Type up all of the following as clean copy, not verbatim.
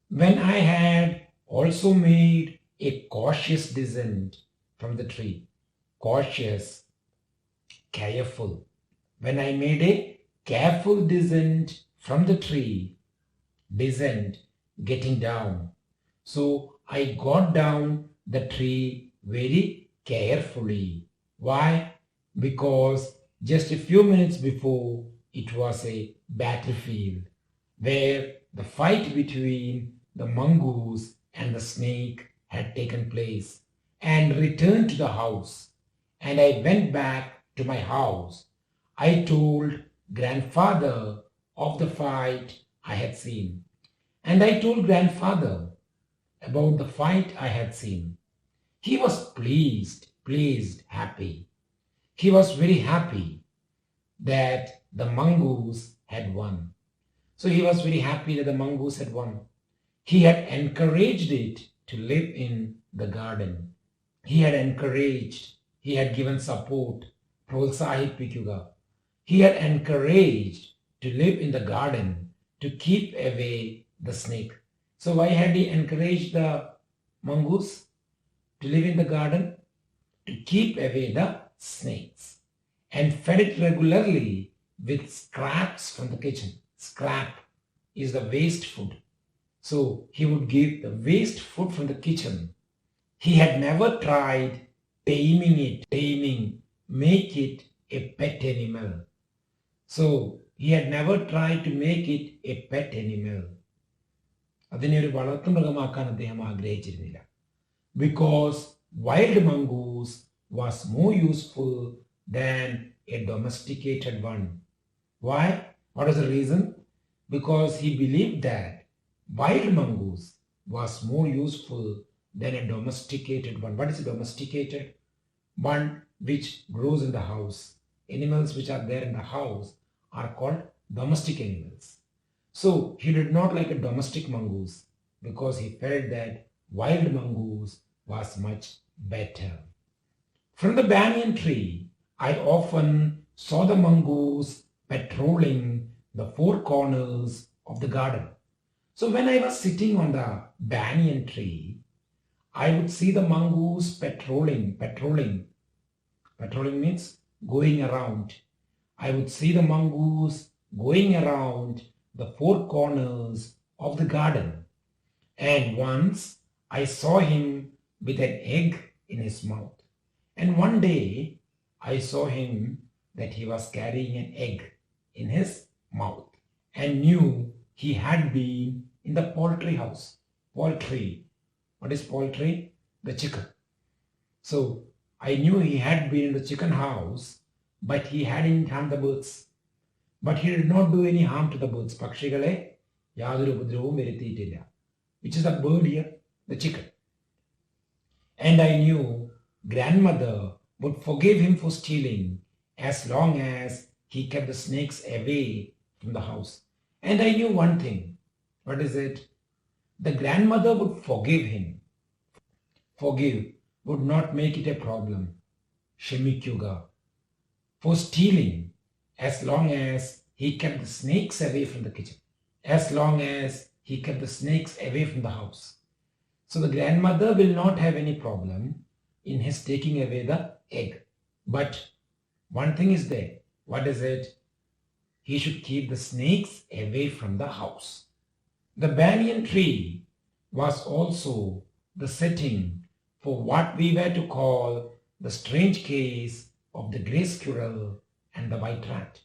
when I had also made a cautious descent from the tree. Cautious, careful. When I made a careful descent from the tree, descent, getting down. So I got down the tree very carefully. Why? Because just a few minutes before it was a battlefield where the fight between the mongoose and the snake had taken place, and returned to the house. And I went back to my house. I told grandfather of the fight I had seen. And I told grandfather about the fight I had seen. He was pleased, happy. He was very happy that the mongoose had won. So he was very happy that the mongoose had won. He had encouraged it to live in the garden. He had encouraged, he had given support, പ്രോത്സാഹിപ്പിക്കുക. He had encouraged to live in the garden to keep away the snake. So why had he encouraged the mongoose to live in the garden? To keep away the snakes, and fed it regularly with scraps from the kitchen. Scrap is the waste food. So he would give the waste food from the kitchen. He had never tried taming, make it a pet animal. So he had never tried to make it a pet animal. അതിനെ ഒരു വളർത്തുമൃഗമാക്കാൻ അദ്ദേഹം ആഗ്രഹിച്ചിരുന്നില്ല. Because wild mongoose was more useful than a domesticated one. Why? What is the reason? Because he believed that wild mongoose was more useful than a domesticated one. What is a domesticated? One which grows in the house. Animals which are there in the house are called domestic animals. So he did not like a domestic mongoose because he felt that wild mongoose was much better. From the banyan tree, I often saw the mongoose patrolling the four corners of the garden. So when I was sitting on the banyan tree, I would see the mongoose patrolling. Patrolling means going around. I would see the mongoose going around the four corners of the garden. And once I saw him with an egg in his mouth. And one day I saw him that he was carrying an egg in his mouth and knew he had been in the poultry house. Poultry. What is poultry? The chicken. So I knew he had been in the chicken house, but he hadn't harmed the birds. But he did not do any harm to the birds. പക്ഷികളെ യാതൊരു ഉപദ്രവവും വരുത്തിയിട്ടില്ല. Which is the bird here? The chicken. And I knew grandmother would forgive him for stealing as long as he kept the snakes away from the house. And I knew one thing. What is it? The grandmother would forgive him. Forgive would not make it a problem. ക്ഷമിക്കുക. For stealing as long as he kept the snakes away from the kitchen. As long as he kept the snakes away from the house. So the grandmother will not have any problem in his taking away the egg. But one thing is there. What is it? He should keep the snakes away from the house. The banyan tree was also the setting for what we were to call the strange case of the grey squirrel and the white rat.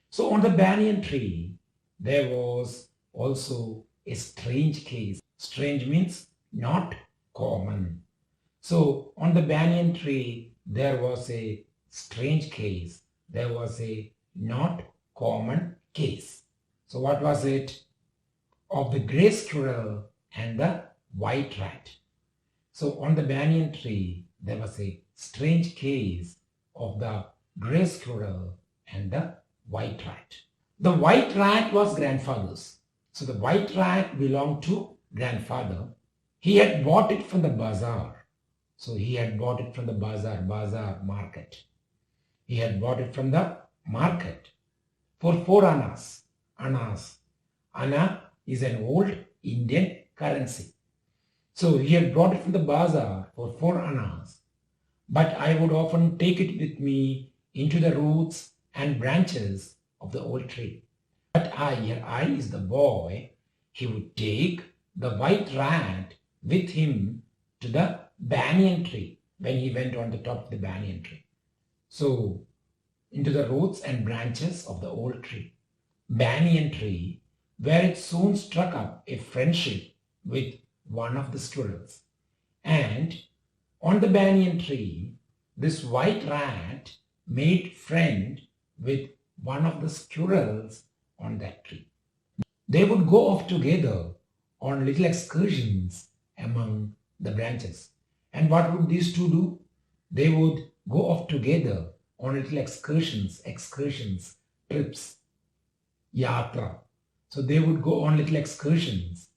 So on the banyan tree, there was also a strange case. Strange means not common. So on the banyan tree, there was a strange case. There was a not common case. So what was it? Of the grey squirrel and the white rat. So on the banyan tree, there was a strange case of the grey squirrel and the white rat. The white rat was grandfather's. So the white rat belonged to grandfather. He had bought it from the bazaar. So he had bought it from the bazaar market. He had bought it from the market for 4 annas. Annas. Anna is an old Indian currency. So he had brought it from the bazaar for 4 annas, but I would often take it with me into the roots and branches of the old tree. But I is the boy, he would take the white rat with him to the banyan tree when he went on the top of the banyan tree. So, into the roots and branches of the old tree, banyan tree, where it soon struck up a friendship with one of the squirrels. And on the banyan tree, this white rat made friend with one of the squirrels on that tree. They would go off together on little excursions among the branches. And what would these two do? They would go off together on little excursions, trips, yatra. So they would go on little excursions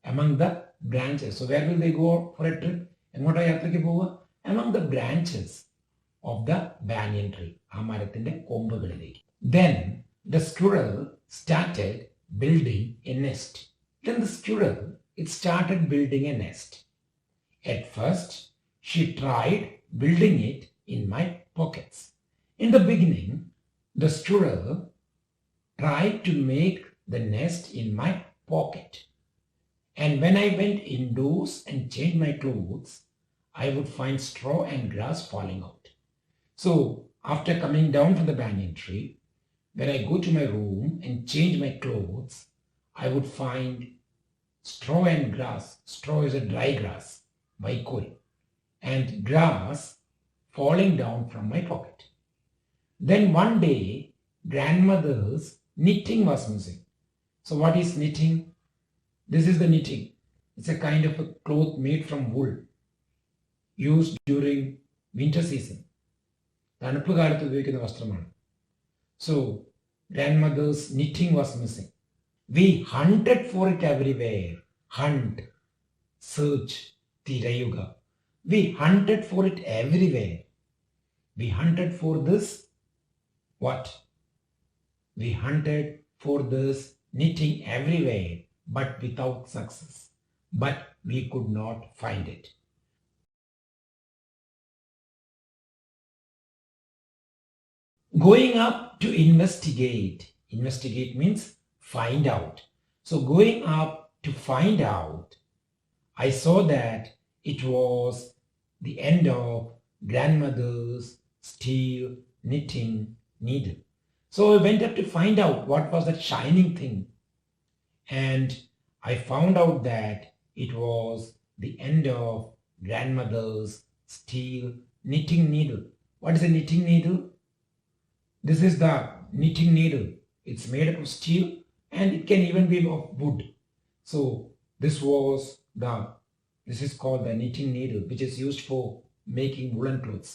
among the branches. So where will they go for a trip? എങ്ങോട്ടാ യാത്രയ്ക്ക് പോവുക? Among the branches of the banyan tree. ആ മരത്തിന്റെ കൊമ്പുകളിലേക്ക്. Then the squirrel started building a nest. Then the squirrel, it started building a nest. At first, she tried building it in my pockets. In the beginning, the squirrel tried to make the nest in my pocket. And when I went indoors and changed my clothes, I would find straw and grass falling out. So, after coming down from the banyan tree, when I go to my room and change my clothes, I would find straw and grass. Straw is a dry grass, vaikol, and grass falling down from my pocket. Then one day, grandmother's knitting was missing. So what is knitting? This is the knitting. It's a kind of a cloth made from wool, used during winter season. തണുപ്പ് കാലത്ത് ഉപയോഗിക്കുന്ന വസ്ത്രമാണ്. So grandmother's knitting was missing. We hunted for it everywhere. Hunt, search, tirayuga. We hunted for it everywhere. We hunted for this. What? We hunted for this knitting everywhere, but without success. But we could not find it. Going up to investigate. Investigate means find out. So going up to find out, I saw that it was the end of grandmother's steel knitting needle. So I went up to find out what was that shining thing. And I found out that it was the end of grandmother's steel knitting needle. What is a knitting needle? This is the knitting needle. It's made up of steel and it can even be of wood. So this is called the knitting needle, which is used for making woolen clothes.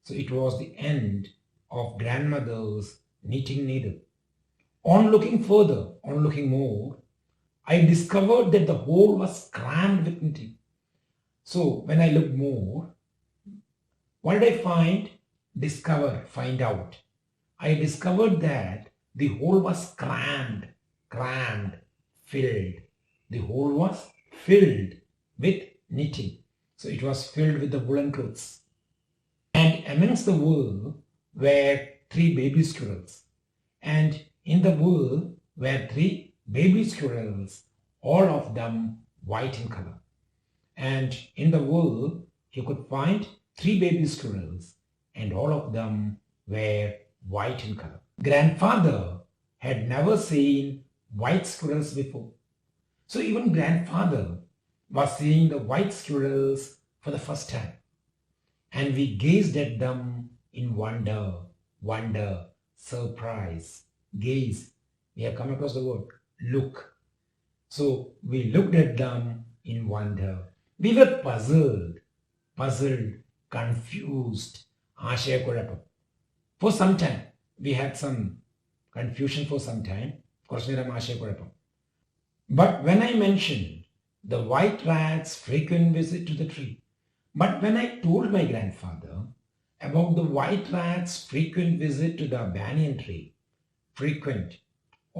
So it was the end of grandmother's knitting needle. On looking further, on looking more, I discovered that the hole was crammed with knitting. So when I looked more, what did I find? Discover, find out. I discovered that the hole was crammed, filled. The hole was filled with knitting. So it was filled with the woolen clothes. And amongst the wool were 3 baby squirrels. And in the wool were 3 baby squirrels, all of them white in color. And in the wool, you could find 3 baby squirrels, and all of them were white in color. Grandfather had never seen white squirrels before. So even grandfather was seeing the white squirrels for the first time. And we gazed at them in wonder, surprise, gaze. We have come across the word, look. So we looked at them in wonder. We were puzzled, confused, ആശയക്കുഴപ്പം. For some time, we had some confusion for some time. കുറച്ചു നേരം ആശയക്കുഴപ്പം. But when I mentioned the white rat's frequent visit to the tree, but when I told my grandfather about the white rat's frequent visit to the banyan tree, frequent,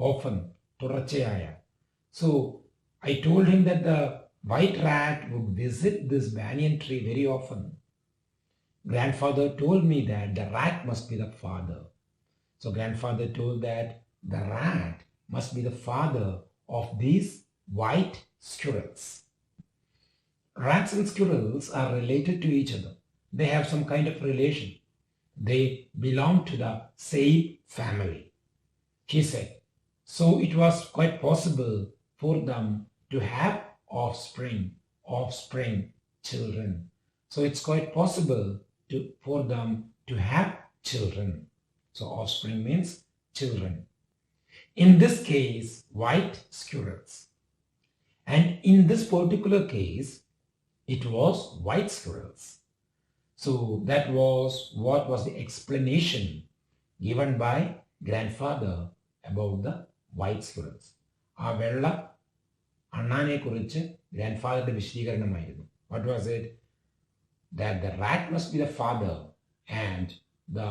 often, തുടർച്ചയായ. So I told him that the white rat would visit this banyan tree very often. Grandfather told me that the rat must be the father. So grandfather told that the rat must be the father of these white squirrels. Rats and squirrels are related to each other. They have some kind of relation. They belong to the same family. He said, so it was quite possible for them to have offspring, children. So it's quite possible for them to have children. So offspring means children. In this case, white squirrels. And in this particular case, it was white squirrels. So that was what was the explanation given by grandfather about the white squirrels. ആ വെള്ള അണ്ണാനെ കുറിച്ച് ഗ്രാൻഡ്ഫാദറിന്റെ വിശദീകരണമായിരുന്നു. What was it? That the rat must be the father and the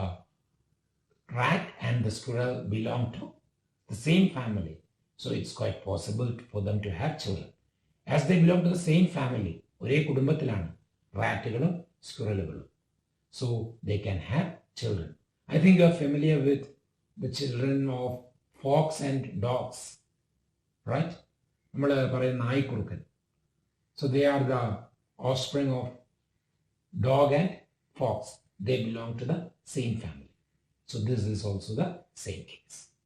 rat and the squirrel belong to the same family. So it's quite possible for them to have children. As they belong to the same family, ഒരേ കുടുംബത്തിലാണ് റാറ്റുകളും സ്ക്വിറലുകളും. So they can have children. I think you are familiar with the children of fox and dogs, right? നമ്മൾ പറയുന്ന നായ്ക്കുറുക്കൻ. So they are the offspring of dog and fox. They belong to the same family. So this is also the same case.